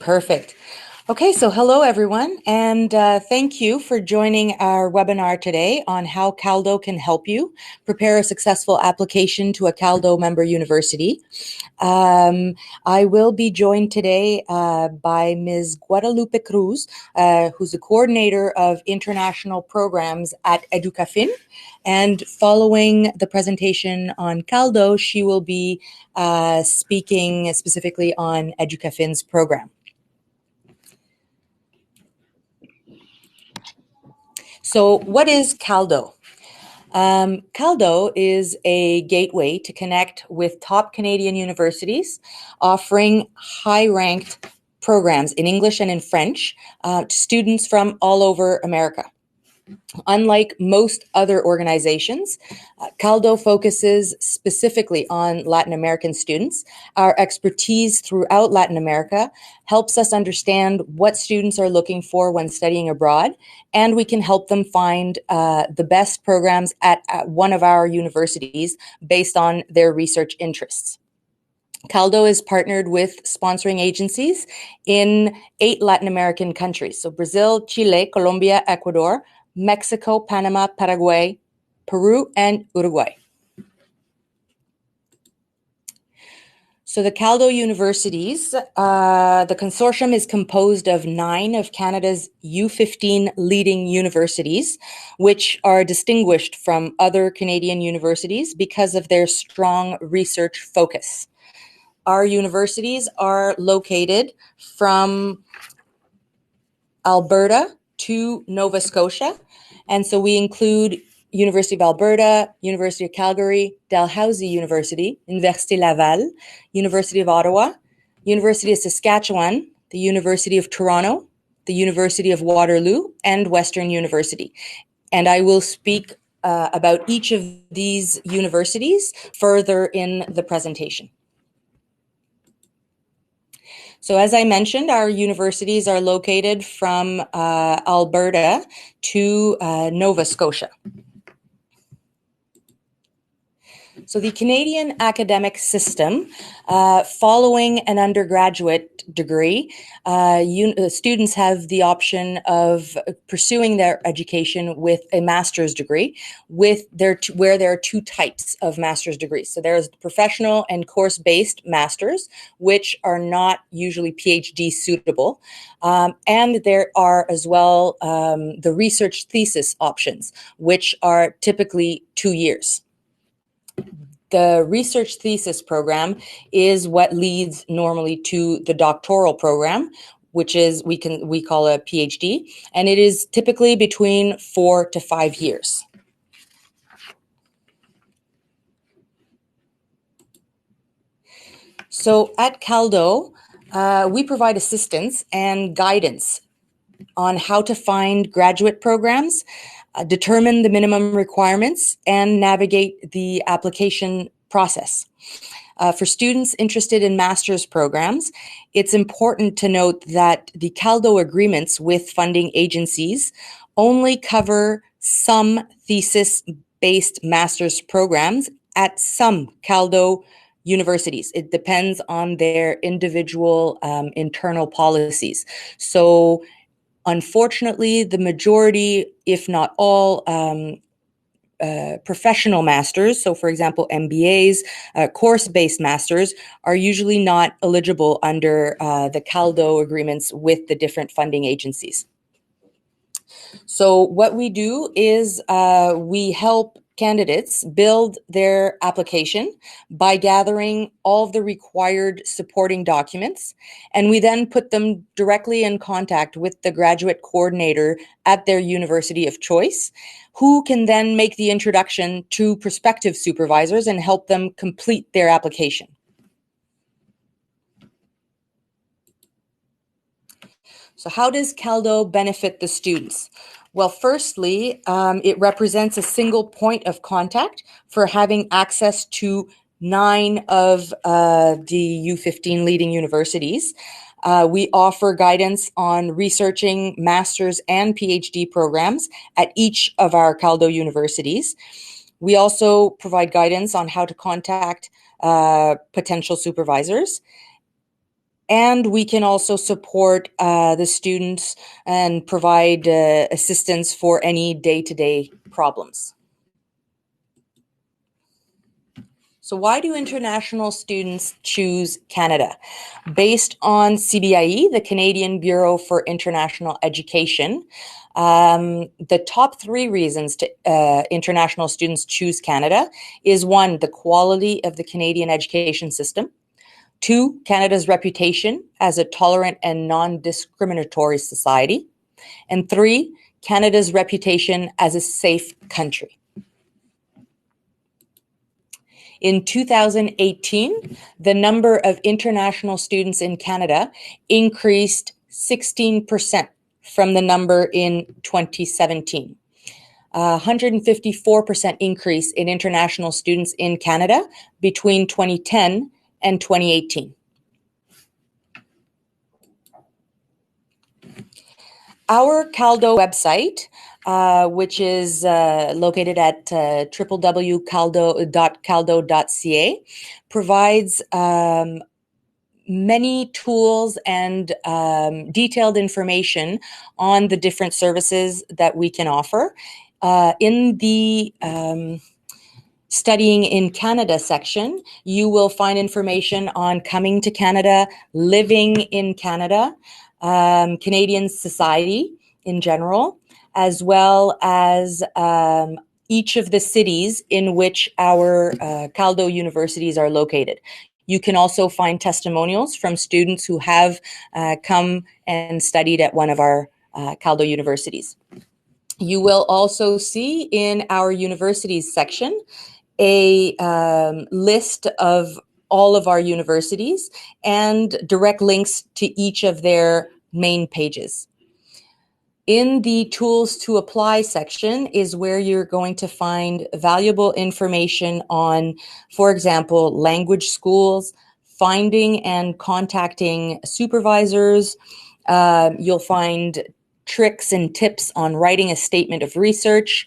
Perfect. Okay, so hello everyone, and thank you for joining our webinar today on how Caldo can help you prepare a successful application to a Caldo member university. I will be joined today by Ms. Guadalupe Cruz, who's the coordinator of international programs at Educafin. And following the presentation on Caldo, she will be speaking specifically on Educafin's program. So what is Caldo? Caldo is a gateway to connect with top Canadian universities, offering high-ranked programs in English and in French to students from all over America. Unlike most other organizations, Caldo focuses specifically on Latin American students. Our expertise throughout Latin America helps us understand what students are looking for when studying abroad, and we can help them find the best programs at one of our universities based on their research interests. Caldo is partnered with sponsoring agencies in 8 Latin American countries, so Brazil, Chile, Colombia, Ecuador, Mexico, Panama, Paraguay, Peru, and Uruguay. So the Caldo universities, the consortium is composed of 9 of Canada's U15 leading universities, which are distinguished from other Canadian universities because of their strong research focus. Our universities are located from Alberta to Nova Scotia. And so we include University of Alberta, University of Calgary, Dalhousie University, Université Laval, University of Ottawa, University of Saskatchewan, the University of Toronto, the University of Waterloo, and Western University. And I will speak about each of these universities further in the presentation. So as I mentioned, our universities are located from Alberta to Nova Scotia. So the Canadian academic system, following an undergraduate degree, students have the option of pursuing their education with a master's degree, where there are 2 types of master's degrees. So there's professional and course-based masters, which are not usually PhD suitable. And there are as well the research thesis options, which are typically 2 years. The research thesis program is what leads normally to the doctoral program, which is we call a PhD, and it is typically between 4 to 5 years. So at Caldo, we provide assistance and guidance on how to find graduate programs, determine the minimum requirements, and navigate the application process. For students interested in master's programs, it's important to note that the Caldo agreements with funding agencies only cover some thesis-based master's programs at some Caldo universities. It depends on their individual internal policies. So unfortunately, the majority, if not all, professional masters, so for example, MBAs, course-based masters, are usually not eligible under the Caldo agreements with the different funding agencies. So what we do is we help candidates build their application by gathering all of the required supporting documents, and we then put them directly in contact with the graduate coordinator at their university of choice, who can then make the introduction to prospective supervisors and help them complete their application. So how does Caldo benefit the students? Well, firstly, it represents a single point of contact for having access to 9 of the U15 leading universities. We offer guidance on researching master's and PhD programs at each of our Caldo universities. We also provide guidance on how to contact potential supervisors. And we can also support the students and provide assistance for any day-to-day problems. So why do international students choose Canada? Based on CBIE, the Canadian Bureau for International Education, the top 3 reasons international students choose Canada is 1, the quality of the Canadian education system, 2, Canada's reputation as a tolerant and non-discriminatory society, and 3, Canada's reputation as a safe country. In 2018, the number of international students in Canada increased 16% from the number in 2017. 154% increase in international students in Canada between 2010 and 2018. Our Caldo website, which is located at www.caldo.ca, provides many tools and detailed information on the different services that we can offer. In the Studying in Canada section, you will find information on coming to Canada, living in Canada, Canadian society in general, as well as each of the cities in which our Caldo universities are located. You can also find testimonials from students who have come and studied at one of our Caldo universities. You will also see in our universities section a list of all of our universities and direct links to each of their main pages. In the Tools to Apply section is where you're going to find valuable information on, for example, language schools, finding and contacting supervisors. You'll find tricks and tips on writing a statement of research.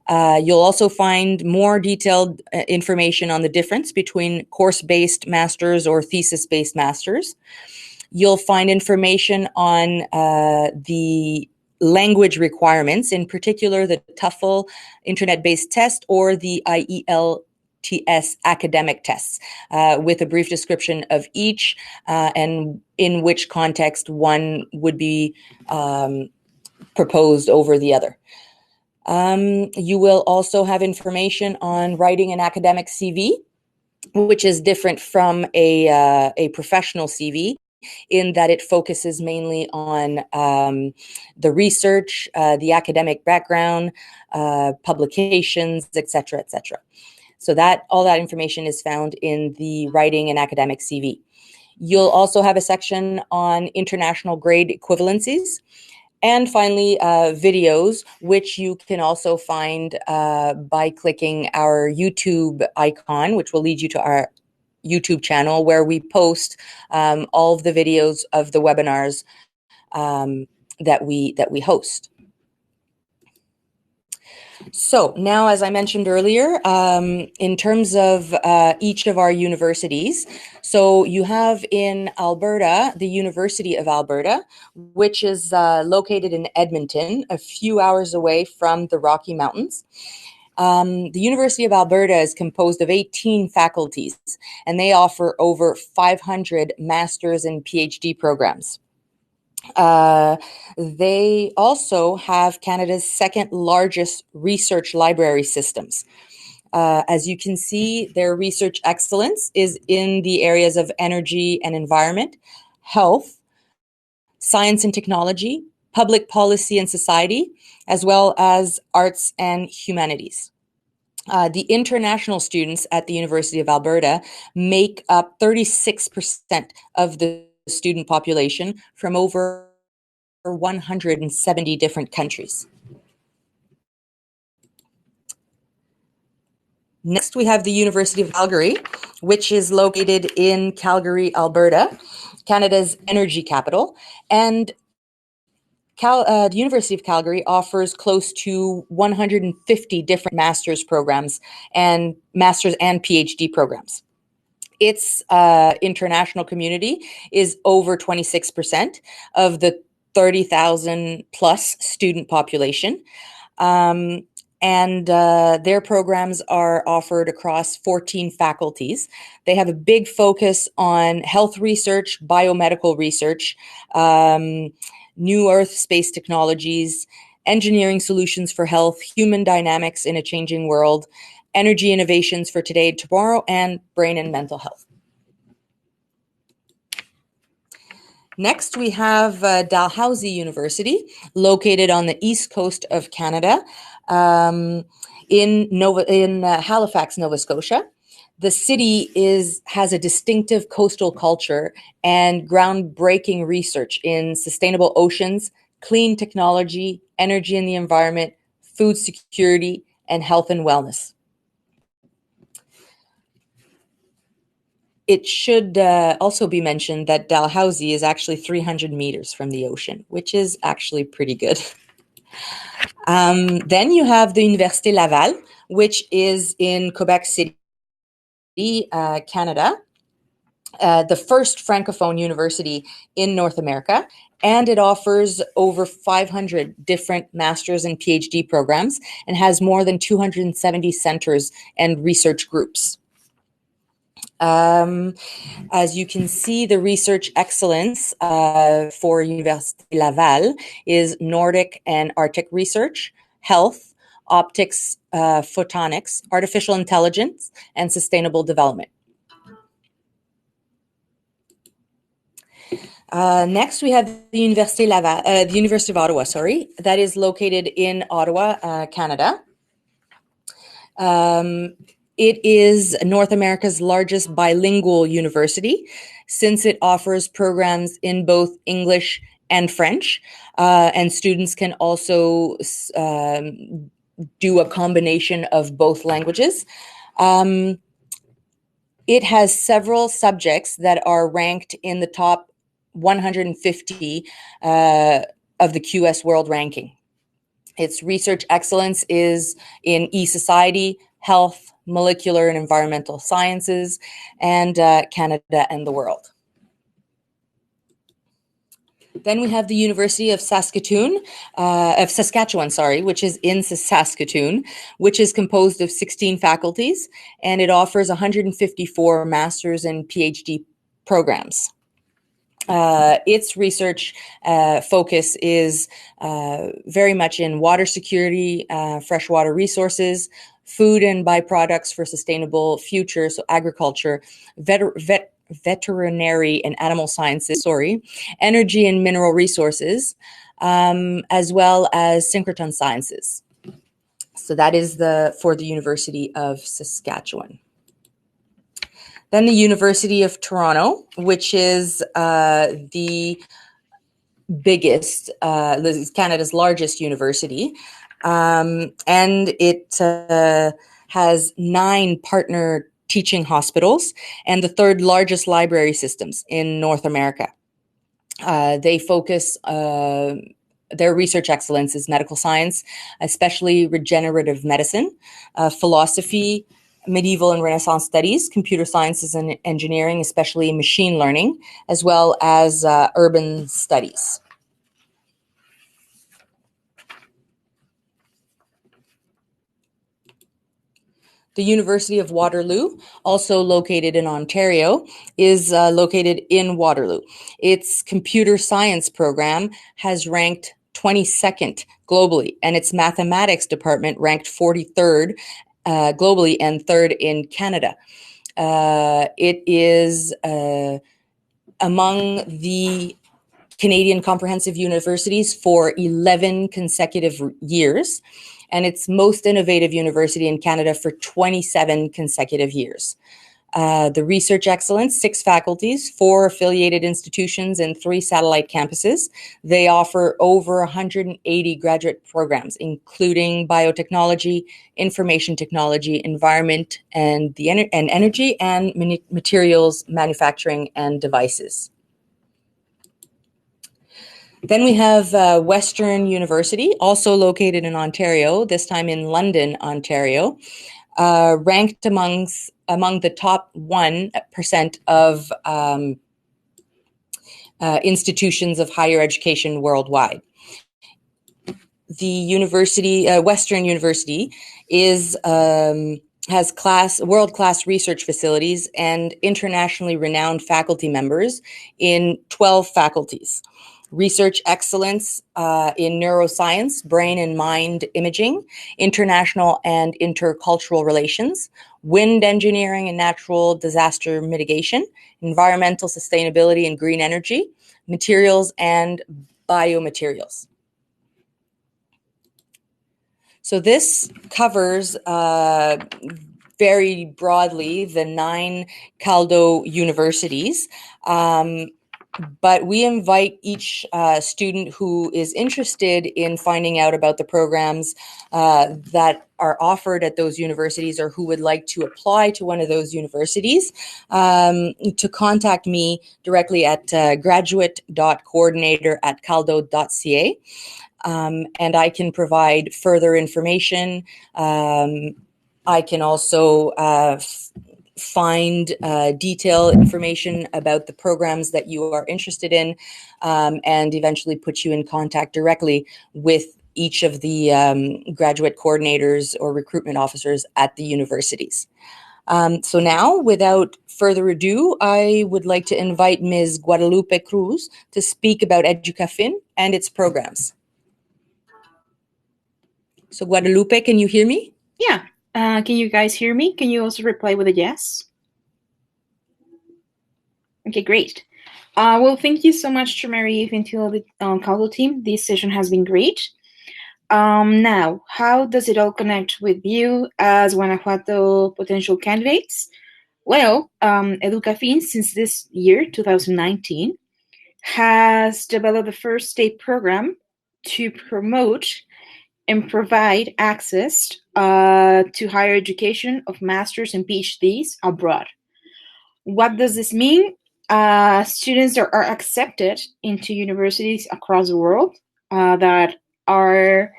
You'll also find more detailed information on the difference between course-based masters or thesis-based masters. You'll find information on the language requirements, in particular the Toefl internet-based test or the IELTS academic tests, with a brief description of each and in which context one would be proposed over the other. You will also have information on writing an academic CV, which is different from a professional CV in that it focuses mainly on the research, the academic background, publications, etc., etc. So that all that information is found in the writing and academic CV. You'll also have a section on international grade equivalencies. And finally, videos, which you can also find by clicking our YouTube icon, which will lead you to our YouTube channel, where we post all of the videos of the webinars that we host. So now, as I mentioned earlier, in terms of each of our universities, so you have in Alberta, the University of Alberta, which is located in Edmonton, a few hours away from the Rocky Mountains. The University of Alberta is composed of 18 faculties, and they offer over 500 master's and PhD programs. They also have Canada's second largest research library systems. As you can see, their research excellence is in the areas of energy and environment, health, science and technology, public policy and society, as well as arts and humanities. The international students at the University of Alberta make up 36% of the student population from over 170 different countries. Next, we have the University of Calgary, which is located in Calgary, Alberta, Canada's energy capital. And the University of Calgary offers close to 150 different master's programs and master's and PhD programs. Its international community is over 26% of the 30,000 plus student population. And their programs are offered across 14 faculties. They have a big focus on health research, biomedical research, new Earth space technologies, engineering solutions for health, human dynamics in a changing world, energy innovations for today and tomorrow, and brain and mental health. Next, we have Dalhousie University, located on the east coast of Canada, in Halifax, Nova Scotia. The city has a distinctive coastal culture and groundbreaking research in sustainable oceans, clean technology, energy and the environment, food security, and health and wellness. It should also be mentioned that Dalhousie is actually 300 meters from the ocean, which is actually pretty good. Then you have the Université Laval, which is in Quebec City, Canada, the first Francophone university in North America, and it offers over 500 different master's and PhD programs and has more than 270 centers and research groups. As you can see, the research excellence for Université Laval is Nordic and Arctic research, health, optics, photonics, artificial intelligence, and sustainable development. Next, we have the University of Ottawa, that is located in Ottawa, Canada. It is North America's largest bilingual university, since it offers programs in both English and French, and students can also do a combination of both languages. It has several subjects that are ranked in the top 150 of the QS World Ranking. Its research excellence is in e-society, health, molecular and environmental sciences, and Canada and the world. Then we have the University of Saskatchewan, which is in Saskatoon, which is composed of 16 faculties, and it offers 154 master's and PhD programs. Its research focus is very much in water security, freshwater resources, food and byproducts for sustainable future, so agriculture, veterinary and animal sciences, energy and mineral resources, as well as synchrotron sciences. So that is for the University of Saskatchewan. Then the University of Toronto, which is the biggest, Canada's largest university, and it has 9 partner teaching hospitals and the 3rd largest library systems in North America. They focus, their research excellence is medical science, especially regenerative medicine, philosophy, medieval and Renaissance studies, computer sciences and engineering, especially machine learning, as well as urban studies. The University of Waterloo, also located in Ontario, is located in Waterloo. Its computer science program has ranked 22nd globally, and its mathematics department ranked 43rd globally and 3rd in Canada. It is among the Canadian comprehensive universities for 11 consecutive years, and its most innovative university in Canada for 27 consecutive years. The research excellence, 6 faculties, 4 affiliated institutions, and 3 satellite campuses. They offer over 180 graduate programs, including biotechnology, information technology, environment, and energy, and materials, manufacturing, and devices. Then we have Western University, also located in Ontario, this time in London, Ontario. ranked among the top 1% of institutions of higher education worldwide. The university, Western University, has world-class research facilities and internationally renowned faculty members in 12 faculties. Research excellence in neuroscience, brain and mind imaging, international and intercultural relations, wind engineering and natural disaster mitigation, environmental sustainability and green energy, materials and biomaterials. So this covers very broadly the 9 Caldo universities, but we invite each student who is interested in finding out about the programs that are offered at those universities, or who would like to apply to one of those universities, to contact me directly at graduate.coordinator@caldo.ca. And I can provide further information. I can also find detailed information about the programs that you are interested in, and eventually put you in contact directly with each of the graduate coordinators or recruitment officers at the universities. So now, without further ado, I would like to invite Ms. Guadalupe Cruz to speak about EducaFin and its programs. So Guadalupe, can you hear me? Yeah. Can you guys hear me? Can you also reply with a yes? Okay, great. Well, thank you so much to Mary and to the Caldo team. This session has been great. Now, how does it all connect with you as Guanajuato potential candidates? Well, EducaFin, since this year, 2019, has developed the first state program to promote and provide access to higher education of masters and PhDs abroad. What does this mean? Students are accepted into universities across the world that are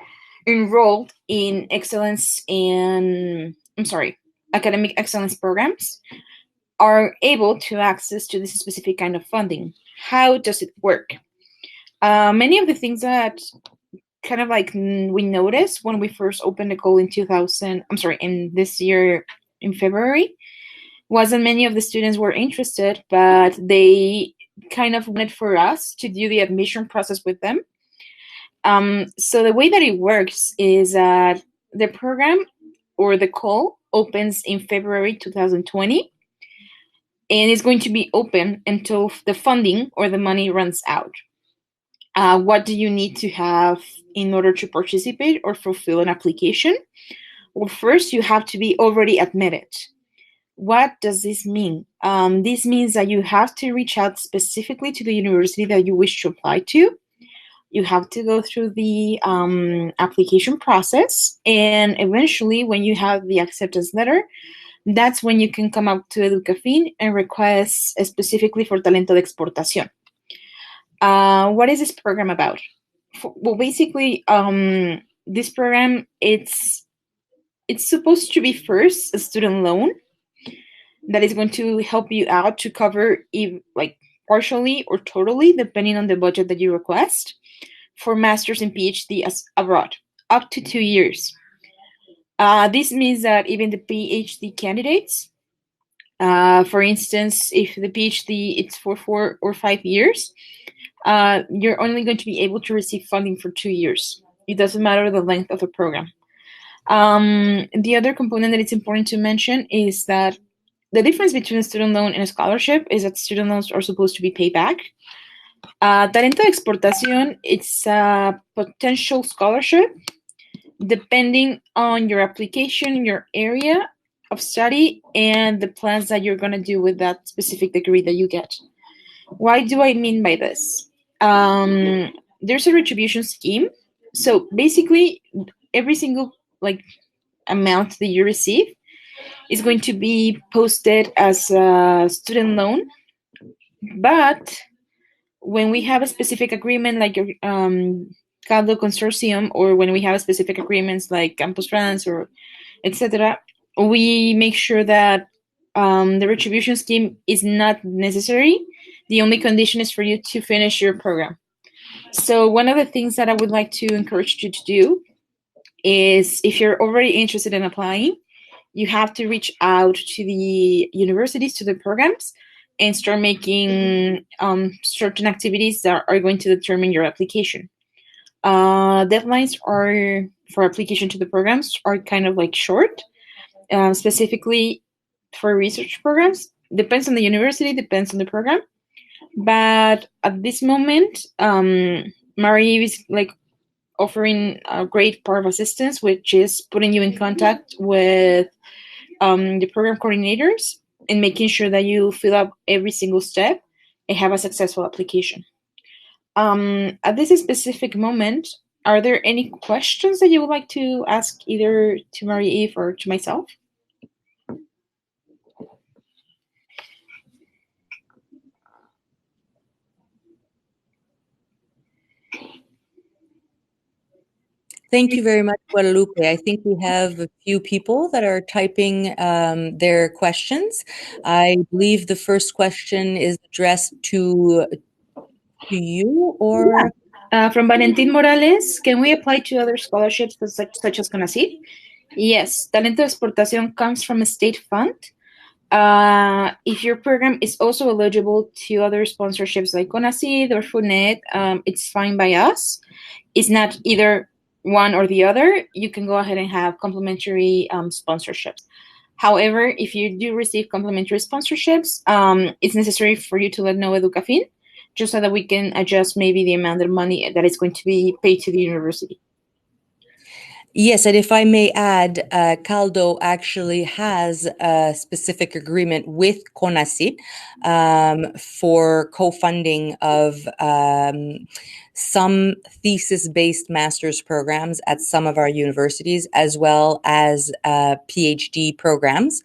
enrolled in academic excellence programs, are able to access to this specific kind of funding. How does it work? Many of the things that kind of like we noticed when we first opened the call in this year in February, was that many of the students were interested, but they kind of wanted for us to do the admission process with them. So the way that it works is that the program or the call opens in February 2020, and it's going to be open until the funding or the money runs out. What do you need to have in order to participate or fulfill an application? Well, first, you have to be already admitted. What does this mean? This means that you have to reach out specifically to the university that you wish to apply to. You have to go through the application process, and eventually, when you have the acceptance letter, that's when you can come up to EducaFin and request specifically for Talento de Exportación. What is this program about? Well, basically, this program, it's supposed to be first a student loan that is going to help you out to cover partially or totally, depending on the budget that you request, for masters and PhD abroad, up to 2 years. This means that even the PhD candidates, for instance, if the PhD it's for 4 or 5 years, you're only going to be able to receive funding for 2 years. It doesn't matter the length of the program. The other component that it's important to mention is that the difference between a student loan and a scholarship is that student loans are supposed to be paid back. Talento de Exportación, it's a potential scholarship depending on your application, your area of study, and the plans that you're going to do with that specific degree that you get. Why do I mean by this? There's a retribution scheme. So basically, every single amount that you receive is going to be posted as a student loan. But when we have a specific agreement like Caldo consortium, or when we have specific agreements like Campus France or etc., we make sure that the retribution scheme is not necessary. The only condition is for you to finish your program. So one of the things that I would like to encourage you to do is, if you're already interested in applying, you have to reach out to the universities, to the programs, and start making certain activities that are going to determine your application. Deadlines are for application to the programs are kind of like short, specifically for research programs. Depends on the university, depends on the program. But at this moment, Marie is like offering a great part of assistance, which is putting you in contact with the program coordinators and making sure that you fill up every single step and have a successful application. At this specific moment, are there any questions that you would like to ask either to Marie-Eve or to myself? Thank you very much, Guadalupe. I think we have a few people that are typing their questions. I believe the first question is addressed to you, or? From Valentin Morales, can we apply to other scholarships such as CONACYT? Yes, Talento de Exportación comes from a state fund. If your program is also eligible to other sponsorships like CONACYT or FUNED, it's fine by us. It's not either one or the other. You can go ahead and have complementary sponsorships. However, if you do receive complementary sponsorships, it's necessary for you to let know Educafin, just so that we can adjust maybe the amount of money that is going to be paid to the university. Yes, and if I may add, Caldo actually has a specific agreement with CONACYT for co-funding of some thesis-based master's programs at some of our universities, as well as PhD programs.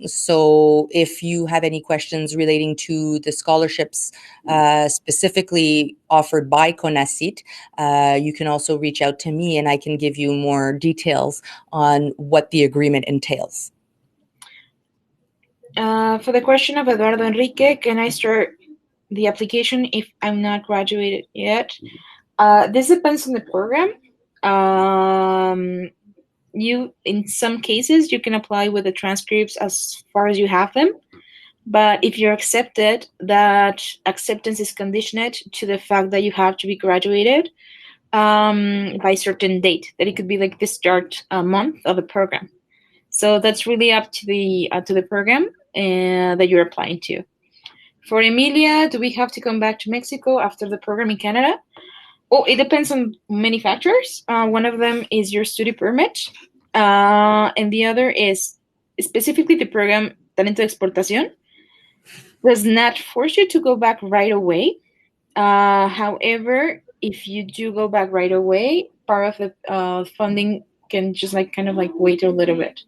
So if you have any questions relating to the scholarships specifically offered by CONACYT, you can also reach out to me and I can give you more details on what the agreement entails. For the question of Eduardo Enrique, can I start the application if I'm not graduated yet? This depends on the program. In some cases, you can apply with the transcripts as far as you have them. But if you're accepted, that acceptance is conditioned to the fact that you have to be graduated by a certain date. That it could be like the start month of the program. So that's really up to the program that you're applying to. For Emilia, do we have to come back to Mexico after the program in Canada? Oh, it depends on many factors. One of them is your study permit, and the other is specifically the program Talento de Exportación does not force you to go back right away. However, if you do go back right away, part of the funding can just kind of wait a little bit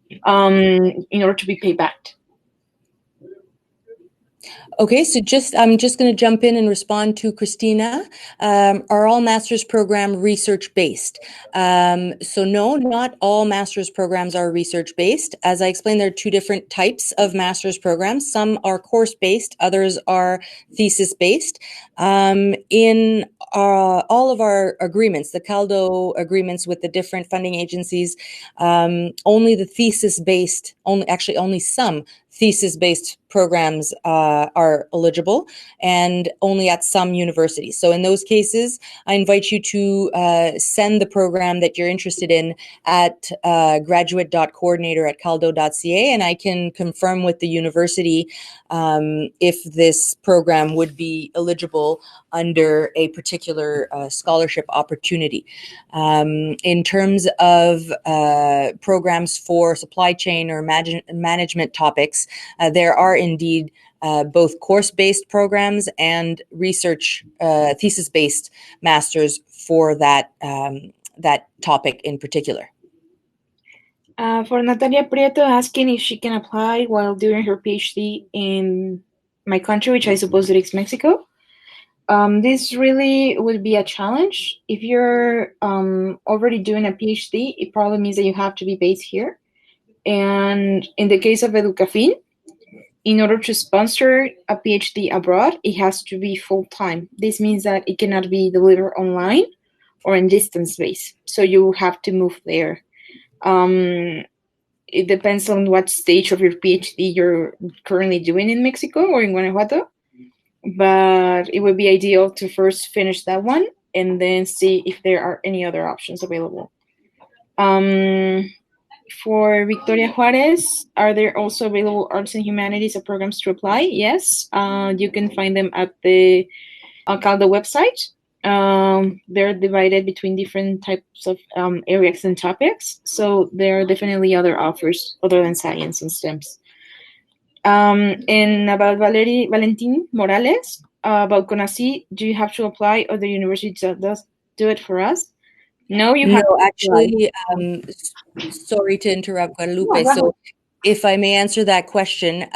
in order to be paid back. Okay, so I'm just going to jump in and respond to Christina. Are all master's program research-based? So no, not all master's programs are research-based. As I explained, there are two different types of master's programs. Some are course-based, others are thesis-based. In all of our agreements, the Caldo agreements with the different funding agencies, only the thesis-based, only some thesis-based programs are eligible, and only at some universities. So in those cases, I invite you to send the program that you're interested in at graduate.coordinator@caldo.ca, and I can confirm with the university if this program would be eligible under a particular scholarship opportunity. In terms of programs for supply chain or management topics, there are indeed both course-based programs and research thesis-based masters for that topic in particular. For Natalia Prieto asking if she can apply while doing her PhD in my country, which I suppose it is Mexico. This really would be a challenge. If you're already doing a PhD, it probably means that you have to be based here. And in the case of Educafin, in order to sponsor a PhD abroad, it has to be full-time. This means that it cannot be delivered online or in distance base. So you have to move there. It depends on what stage of your PhD you're currently doing in Mexico or in Guanajuato. But it would be ideal to first finish that one and then see if there are any other options available. For Victoria Juarez, are there also available arts and humanities programs to apply? Yes, you can find them at the Caldo website. They're divided between different types of areas and topics, so there are definitely other offers other than science and STEMs. And about Valentin Morales, about CONACYT, do you have to apply or the university does do it for us? No, you have No, to apply. actually, sorry to interrupt, Guadalupe. No, So if I may answer that question,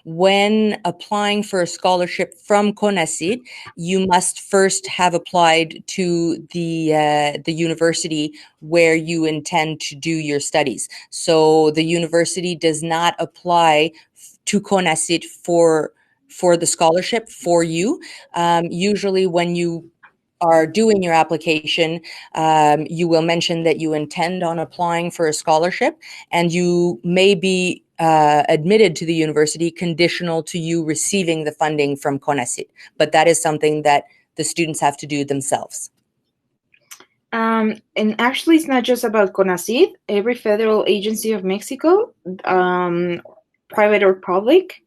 when applying for a scholarship from CONACYT, you must first have applied to the university where you intend to do your studies. So the university does not apply to CONACYT for the scholarship for you. Usually when you are doing your application, you will mention that you intend on applying for a scholarship, and you may be admitted to the university conditional to you receiving the funding from CONACYT. But that is something that the students have to do themselves. And actually, it's not just about CONACYT. Every federal agency of Mexico, private or public,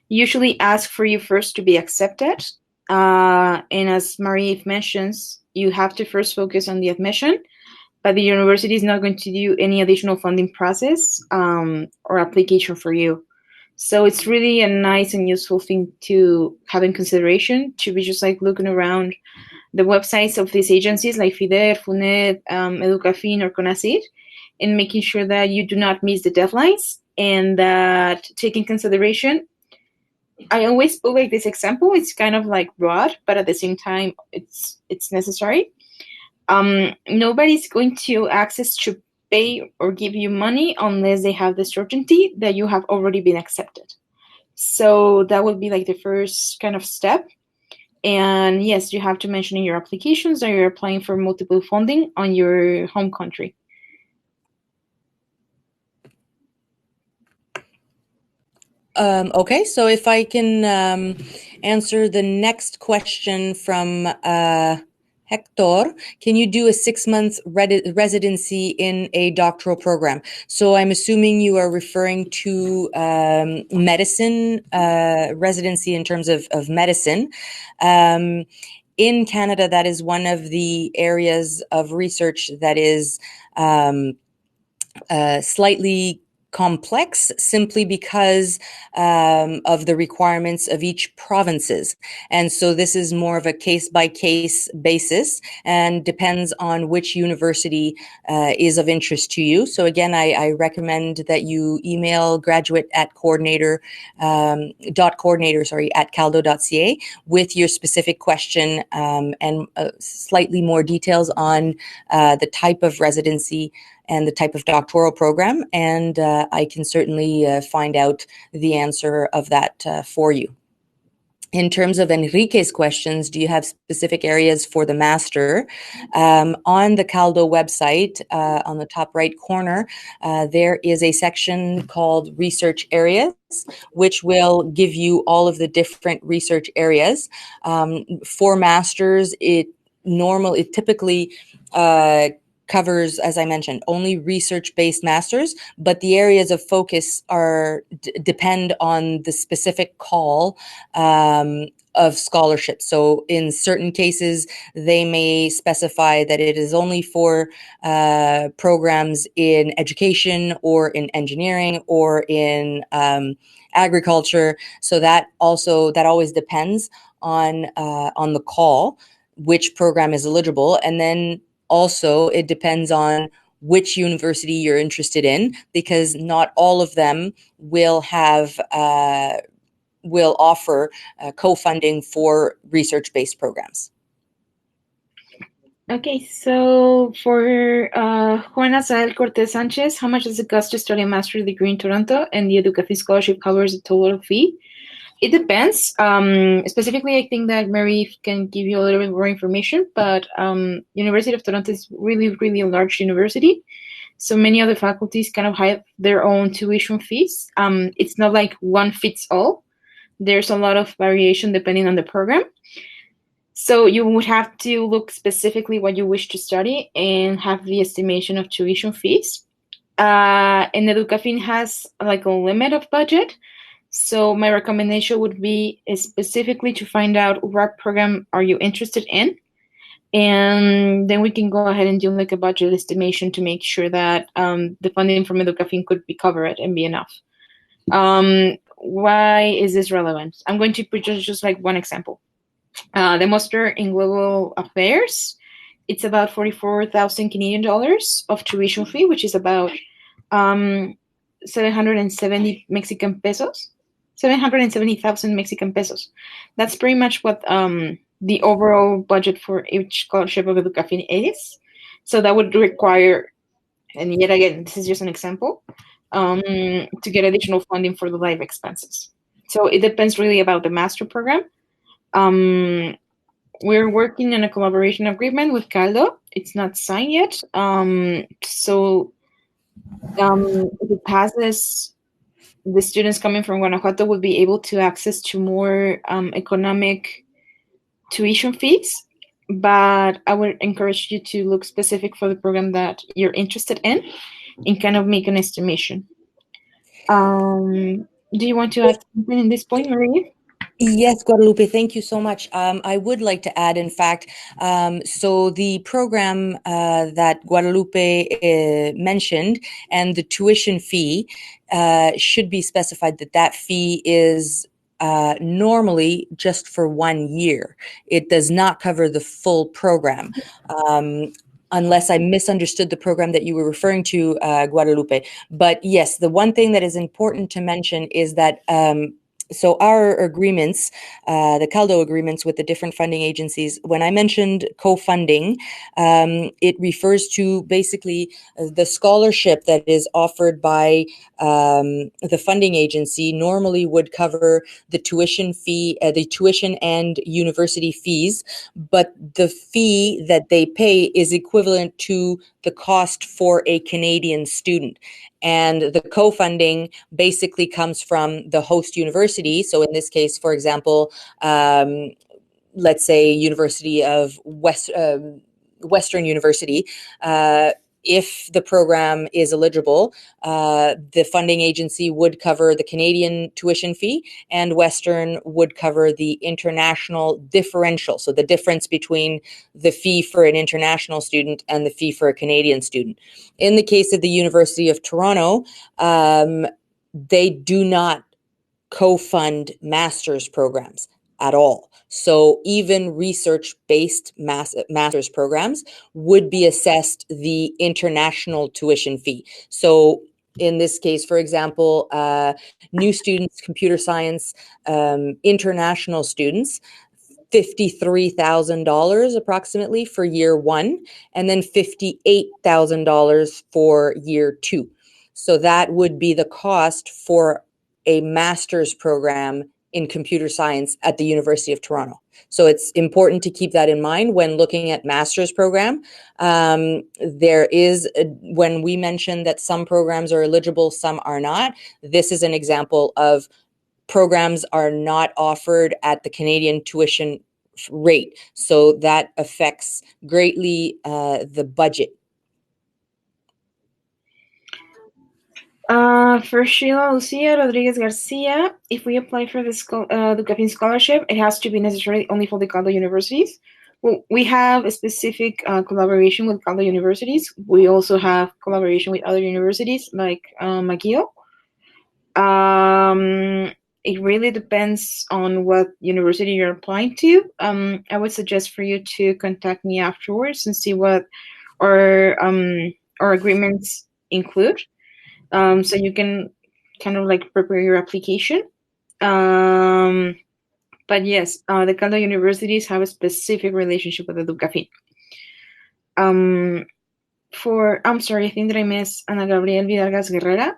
usually ask for you first to be accepted. And as Marie mentions, you have to first focus on the admission, but the university is not going to do any additional funding process or application for you. So it's really a nice and useful thing to have in consideration, to be just like looking around the websites of these agencies like FIDER, FUNED, Educafin, or CONACYT, and making sure that you do not miss the deadlines and that taking consideration. I always put like this example. It's kind of like broad, but at the same time, it's necessary. Nobody's going to access to pay or give you money unless they have the certainty that you have already been accepted. So that would be like the first kind of step. And yes, you have to mention in your applications that you're applying for multiple funding on your home country. Okay, so if I can answer the next question from Hector, can you do a 6-month residency in a doctoral program? So I'm assuming you are referring to medicine residency in terms of medicine. In Canada, that is one of the areas of research that is slightly complex simply because of the requirements of each provinces. And so this is more of a case-by-case basis and depends on which university is of interest to you. So again, I recommend that you email graduate at coordinator, at caldo.ca with your specific question and slightly more details on the type of residency and the type of doctoral program, and I can certainly find out the answer of that for you. In terms of Enrique's questions, do you have specific areas for the master? On the Caldo website, on the top right corner, there is a section called Research Areas, which will give you all of the different research areas. For masters, it typically covers, as I mentioned, only research-based masters, but the areas of focus depend on the specific call of scholarship. So in certain cases, they may specify that it is only for programs in education or in engineering or in agriculture. So that always depends on the call, which program is eligible. And then also, it depends on which university you're interested in, because not all of them will have will offer co-funding for research-based programs. Okay, so for Juana Sael Cortez Sanchez, how much does it cost to study a master's degree in Toronto, and the Educación Scholarship covers the total fee? It depends. Specifically, I think that Mary can give you a little bit more information, but University of Toronto is really, really a large university. So many other faculties kind of have their own tuition fees. It's not like one fits all. There's a lot of variation depending on the program. So you would have to look specifically what you wish to study and have the estimation of tuition fees. And Educafin has like a limit of budget. So my recommendation would be specifically to find out what program are you interested in. And then we can go ahead and do like a budget estimation to make sure that the funding from Educafin could be covered and be enough. Why is this relevant? I'm going to put just like one example. The master in global affairs, it's about 44,000 Canadian dollars of tuition fee, which is about 770 Mexican pesos, 770,000 Mexican pesos. That's pretty much what the overall budget for each scholarship of Educafin is. So that would require, and yet again, this is just an example, to get additional funding for the life expenses. So it depends really about the master program. We're working on a collaboration agreement with Caldo. It's not signed yet. So if it passes, the students coming from Guanajuato will be able to access to more economic tuition fees. But I would encourage you to look specific for the program that you're interested in and kind of make an estimation. Do you want to add something in this point, Maria? Yes, Guadalupe, thank you so much. I would like to add, in fact, so the program that Guadalupe mentioned and the tuition fee should be specified that fee is normally just for 1 year. It does not cover the full program. Unless I misunderstood the program that you were referring to, Guadalupe. But yes, the one thing that is important to mention is that so our agreements, the Caldo agreements with the different funding agencies, when I mentioned co-funding, it refers to basically the scholarship that is offered by the funding agency normally would cover the tuition fee, the tuition and university fees, but the fee that they pay is equivalent to the cost for a Canadian student. And the co-funding basically comes from the host university. So in this case, for example, let's say University of Western University, if the program is eligible, the funding agency would cover the Canadian tuition fee and Western would cover the international differential. So the difference between the fee for an international student and the fee for a Canadian student. In the case of the University of Toronto, they do not co-fund master's programs at all. So even research-based master's programs would be assessed the international tuition fee. So in this case, for example, new students, computer science, international students, $53,000 approximately for year one, and then $58,000 for year two. So that would be the cost for a master's program in computer science at the University of Toronto. So it's important to keep that in mind when looking at master's program. There is, when we mention that some programs are eligible, some are not, this is an example of programs are not offered at the Canadian tuition rate. So that affects greatly the budget. For Sheila Lucia Rodriguez Garcia, if we apply for the Educafin scholarship, it has to be necessary only for the Caldo universities. Well, we have a specific collaboration with Caldo universities. We also have collaboration with other universities like McGill. It really depends on what university you're applying to. I would suggest for you to contact me afterwards and see what our agreements include. So you can kind of like prepare your application. But yes, the Caldo universities have a specific relationship with the Educafin. I'm sorry, I think that I missed Ana Gabriel Vidargas Guerrera.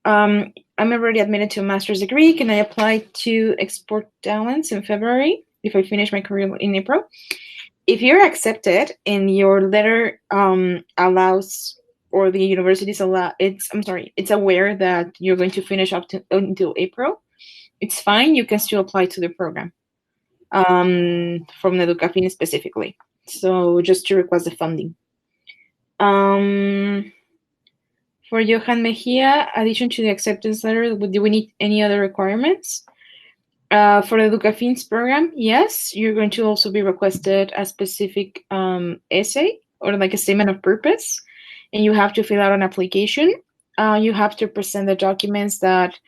I'm already admitted to a master's degree. Can I apply to export talents in February if I finish my career in April? If you're accepted and your letter allows, or the universities allow, it's aware that you're going to finish until April, it's fine. You can still apply to the program from the Educafin specifically. So just to request the funding. For Johan Mejia, addition to the acceptance letter, do we need any other requirements? For the Educafin's program, yes, you're going to also be requested a specific essay or like a statement of purpose, and you have to fill out an application. You have to present the documents that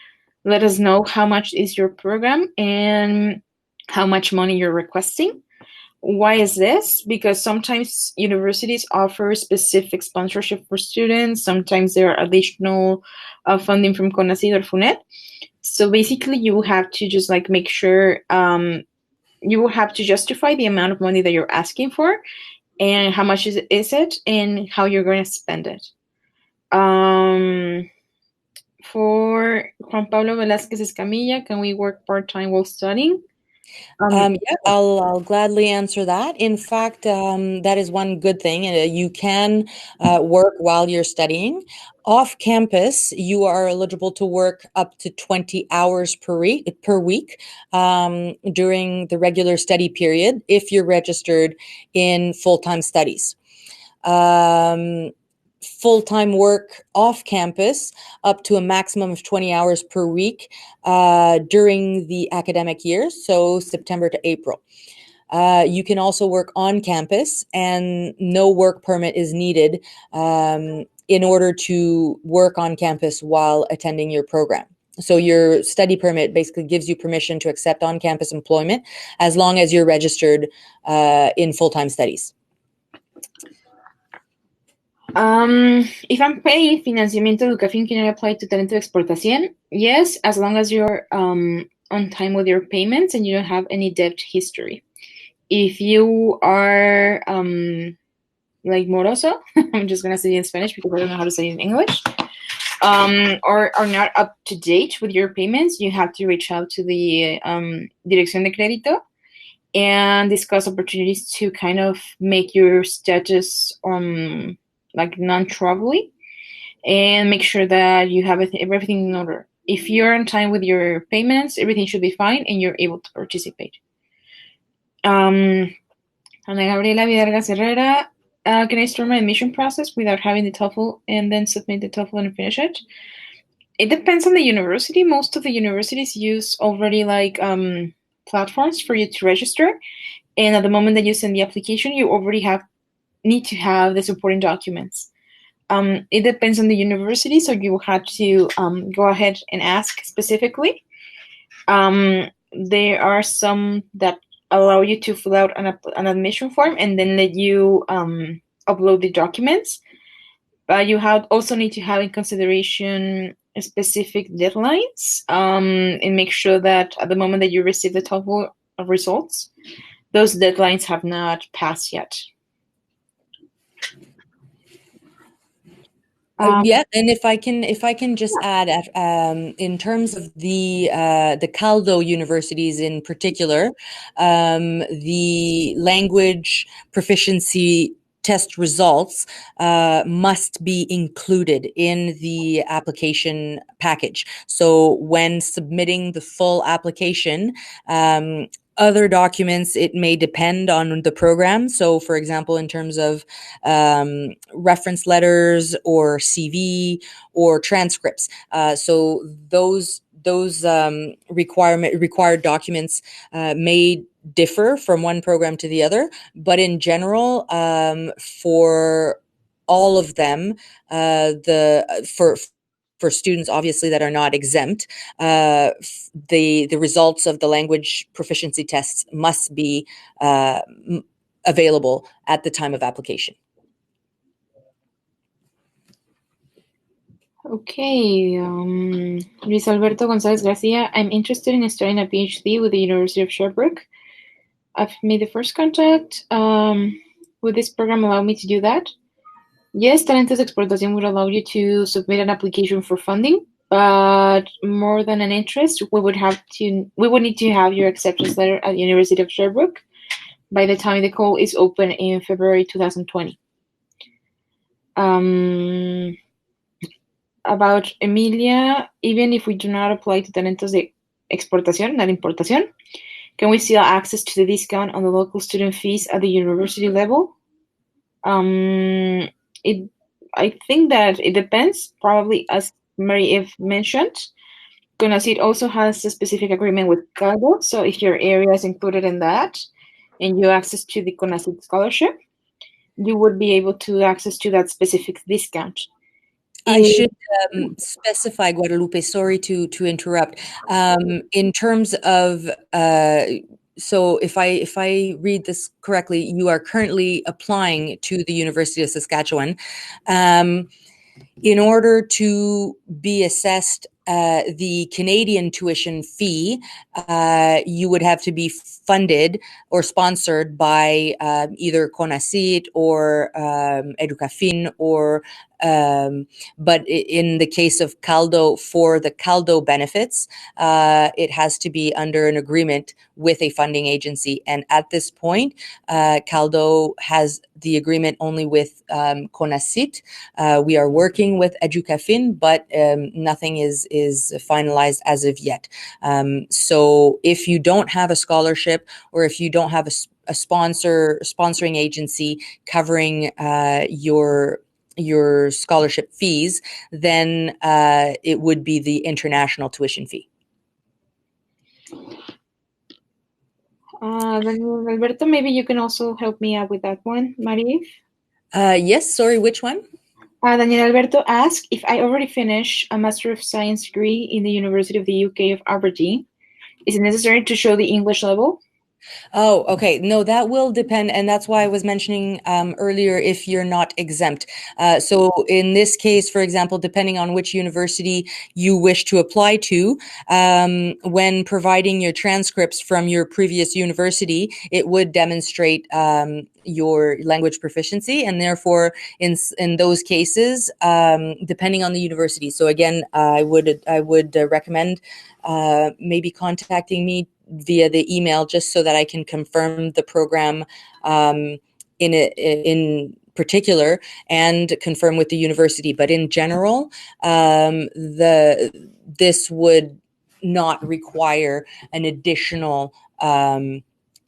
let us know how much is your program and how much money you're requesting. Why is this? Because sometimes universities offer specific sponsorship for students. Sometimes there are additional funding from CONACYT or FUNED. So basically, you have to just like make sure you will have to justify the amount of money that you're asking for and how much is it and how you're going to spend it. For Juan Pablo Velázquez Escamilla, can we work part-time while studying? Yeah, I'll gladly answer that. In fact, that is one good thing. You can work while you're studying. Off campus, you are eligible to work up to 20 hours per week during the regular study period if you're registered in full-time studies. Full-time work off campus up to a maximum of 20 hours per week during the academic year, so September to April. You can also work on campus, and no work permit is needed in order to work on campus while attending your program. So your study permit basically gives you permission to accept on-campus employment as long as you're registered in full-time studies. If I'm paying financiamiento Educafin, can I apply to Talento de Exportación? Yes, as long as you're on time with your payments and you don't have any debt history. If you are like moroso, I'm just gonna say it in Spanish because I don't know how to say it in English, or are not up to date with your payments, you have to reach out to the Dirección de Crédito and discuss opportunities to kind of make your status like non-troubling and make sure that you have everything in order. If you're on time with your payments, everything should be fine and you're able to participate. Ana Gabriela Vidargas Herrera, can I start my admission process without having the Toefl and then submit the Toefl and finish it? It depends on the university. Most of the universities use already like platforms for you to register. And at the moment that you send the application, you already need to have the supporting documents. It depends on the university, so you will have to go ahead and ask specifically. There are some that allow you to fill out an admission form and then let you upload the documents. But you also need to have in consideration specific deadlines and make sure that at the moment that you receive the Toefl results, those deadlines have not passed yet. Yeah, and if I can just add, in terms of the Caldo universities in particular, the language proficiency test results must be included in the application package. So when submitting the full application, other documents, it may depend on the program. So, for example, in terms of reference letters or CV or transcripts. So those required documents may differ from one program to the other, but in general, for all of them, for students, obviously, that are not exempt, the results of the language proficiency tests must be available at the time of application. Okay, Luis Alberto González Garcia. I'm interested in studying a PhD with the University of Sherbrooke. I've made the first contact. Would this program allow me to do that? Yes, Talentos de Exportación would allow you to submit an application for funding, but more than an interest, we would need to have your acceptance letter at the University of Sherbrooke by the time the call is open in February 2020. About Emilia, even if we do not apply to Talentos de Exportación, not importación, can we still access to the discount on the local student fees at the university level? I think that it depends. Probably, as Marie-Eve mentioned, CONACYT also has a specific agreement with Caldo. So if your area is included in that and you access to the CONACYT scholarship, you would be able to access to that specific discount. I should specify, Guadalupe, sorry to interrupt. In terms of, so if I read this correctly, you are currently applying to the University of Saskatchewan. In order to be assessed the Canadian tuition fee, you would have to be funded or sponsored by either CONACYT or Educafin or but in the case of Caldo, for the Caldo benefits, it has to be under an agreement with a funding agency. And at this point, Caldo has the agreement only with CONACYT. We are working with Educafin, but nothing is finalized as of yet. So if you don't have a scholarship or if you don't have a sponsoring agency covering your scholarship fees, then it would be the international tuition fee. Daniel Alberto, maybe you can also help me out with that one, Marie-Eve? Yes, sorry, which one? Daniel Alberto asked if I already finished a Master of Science degree in the University of the UK of Aberdeen. Is it necessary to show the English level? Oh, okay. No, that will depend. And that's why I was mentioning earlier if you're not exempt. So in this case, for example, depending on which university you wish to apply to, when providing your transcripts from your previous university, it would demonstrate your language proficiency. And therefore, in those cases, depending on the university. So again, I would recommend maybe contacting me via the email just so that I can confirm the program in particular and confirm with the university. But in general, this would not require an additional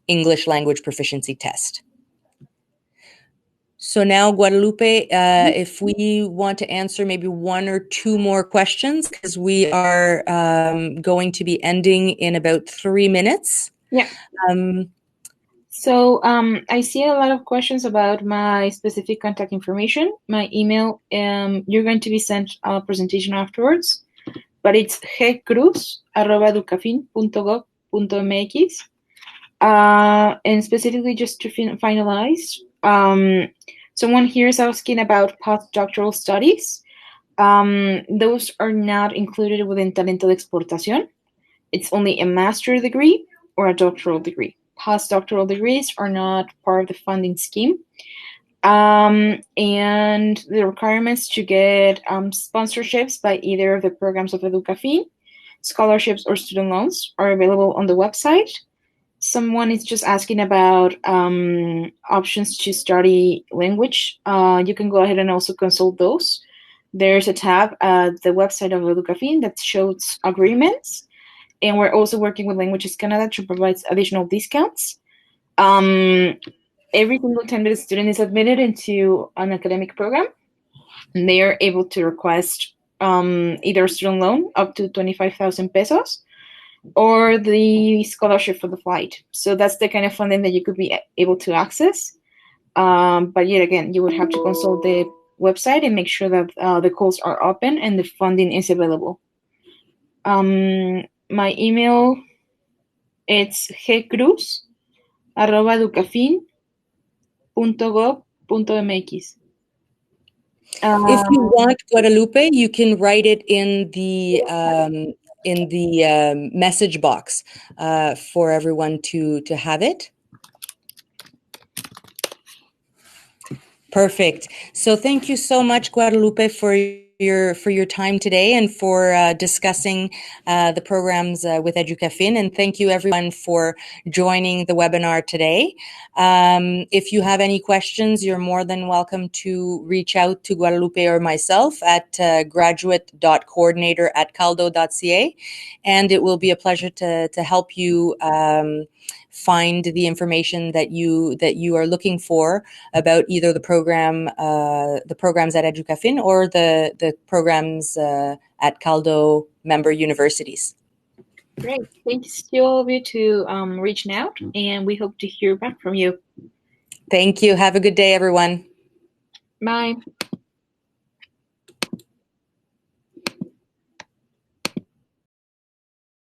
English language proficiency test. So now, Guadalupe, if we want to answer maybe one or two more questions, because we are going to be ending in about 3 minutes. Yeah. So I see a lot of questions about my specific contact information. My email, you're going to be sent a presentation afterwards, but it's gcruz@educafin.gov.mx. And specifically just to finalize, someone here is asking about postdoctoral studies. Those are not included within Talento de Exportación. It's only a master's degree or a doctoral degree. Postdoctoral degrees are not part of the funding scheme. And the requirements to get sponsorships by either of the programs of Educafin, scholarships, or student loans are available on the website. Someone is just asking about options to study language. You can go ahead and also consult those. There's a tab at the website of Educafin that shows agreements. And we're also working with Languages Canada to provide additional discounts. Every single time that a student is admitted into an academic program, they are able to request either a student loan up to 25,000 pesos or the scholarship for the flight. So that's the kind of funding that you could be able to access. But yet again, you would have to consult the website and make sure that the calls are open and the funding is available. My email, it's gcruz@educafin.gov.mx. If you want, Guadalupe, you can write it in the message box for everyone to have it. Perfect. So thank you so much, Guadalupe, for your time today and for discussing the programs with Educafin. And thank you everyone for joining the webinar today. If you have any questions, you're more than welcome to reach out to Guadalupe or myself at graduate.coordinator@caldo.ca. And it will be a pleasure to help you find the information that you are looking for about either the programs at Educafin or the programs at Caldo member universities. Great. Thanks to all of you to reaching out, and we hope to hear back from you. Thank you. Have a good day, everyone. Bye.